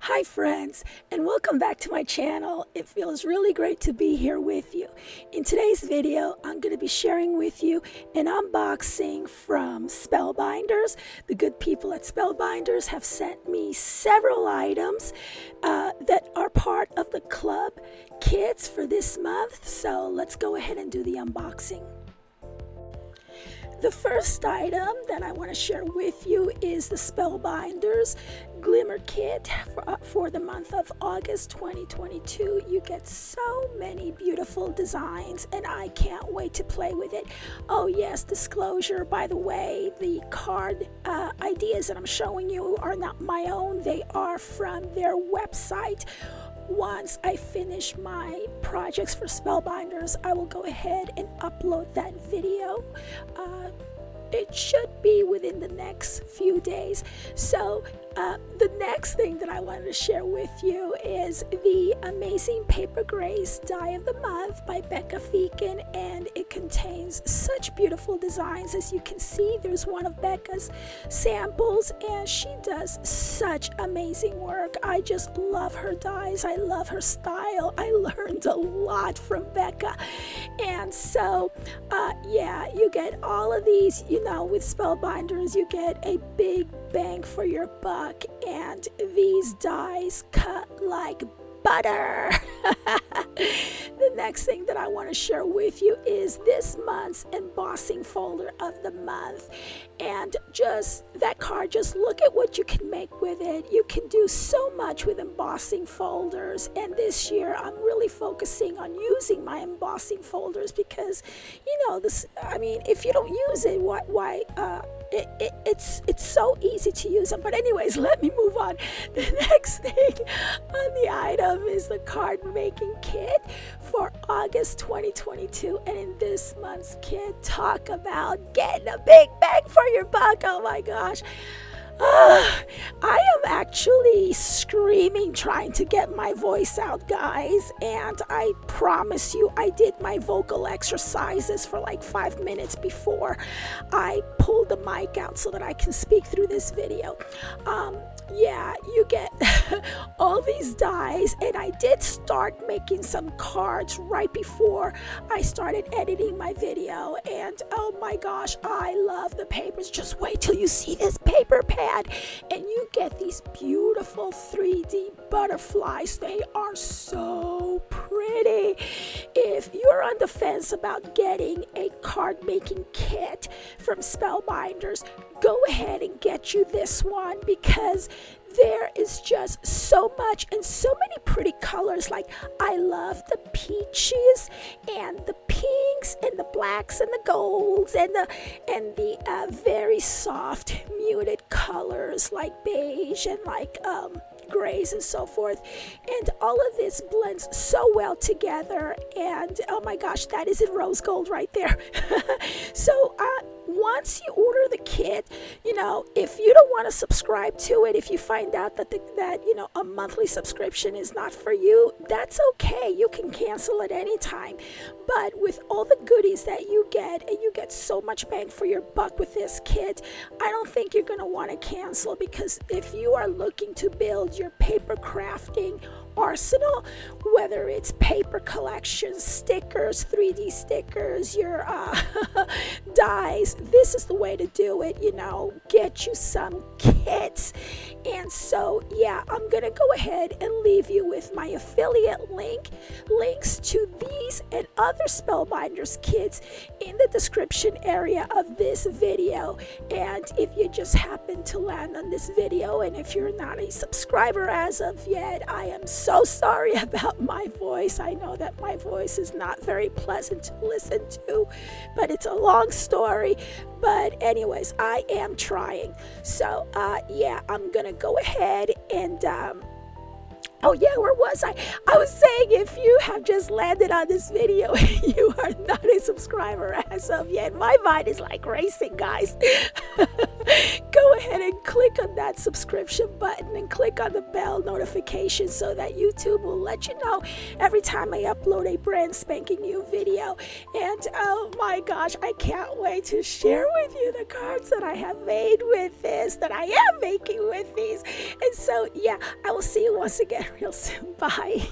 Hi friends, and welcome back to my channel. It feels really great to be here with you. In today's video, I'm going to be sharing with you an unboxing from Spellbinders. The good people at Spellbinders have sent me several items that are part of the club kits for this month. So let's go ahead and do the unboxing. The first item that I want to share with you is the Spellbinders Glimmer Kit for the month of August 2022. You get so many beautiful designs and I can't wait to play with it. Oh yes, disclosure, by the way, the card ideas that I'm showing you are not my own. They are from their website. Once I finish my projects for Spellbinders, I will go ahead and upload that video. It should be within the next few days. So the next thing that I wanted to share with you is the Amazing Paper Grace Die of the Month by Becca Feakin, and it contains such beautiful designs. As you can see, there's one of Becca's samples and she does such amazing work. I just love her dies. I love her style. I learned a lot from Becca. And so yeah, you get all of these, with Spellbinders, you get a big bang for your buck, and these dies cut like butter. The next thing that I want to share with you is this month's embossing folder of the month. And just that card, just look at what you can make with it. You can do so much with embossing folders, and this year I'm really focusing on using my embossing folders because if you don't use it, it's so easy to use them. But anyways, let me move on. The next thing on the item is the card making kit for August 2022, and in this month's kit, talk about getting a big bang for your buck. Oh my gosh, I am actually screaming trying to get my voice out, guys, and I promise you I did my vocal exercises for like 5 minutes before I pulled the mic out so that I can speak through this video. Yeah, you get all these dies, and I did start making some cards right before I started editing my video, and oh my gosh, I love the papers. Just wait till you see this paper pad, and you get these beautiful 3D butterflies. They are so pretty. If you're on the fence about getting a card making kit from Spellbinders, go ahead and get you this one, because there is just so much and so many pretty colors. Like, I love the peaches and the pinks and the blacks and the golds and the very soft muted colors like beige and like grays and so forth, and all of this blends so well together. And oh my gosh, that is in rose gold right there. So once you order the kit, if you don't want to subscribe to it, if you find out that a monthly subscription is not for you, that's okay. You can cancel at any time. But with all the goodies that you get, and you get so much bang for your buck with this kit, I don't think you're going to want to cancel, because if you are looking to build your paper crafting arsenal, whether it's paper collections, stickers, 3D stickers, your dies, this is the way to do it. Get you some kits. And so yeah, I'm gonna go ahead and leave you with my affiliate links to these and other Spellbinders kits in the description area of this video. And if you just happen to land on this video, and if you're not a subscriber as of yet, I am so sorry about my voice. I know that my voice is not very pleasant to listen to, but it's a long story. But anyways, I am trying. So yeah, I'm gonna go ahead and Oh yeah, where was I? I was saying if you have just landed on this video and you are not a subscriber as of yet, my mind is like racing, guys. Go ahead and click on that subscription button and click on the bell notification so that YouTube will let you know every time I upload a brand spanking new video. And oh my gosh, I can't wait to share with you the cards that I have made with this, that I am making with these. And so yeah, I will see you once again real soon. Bye.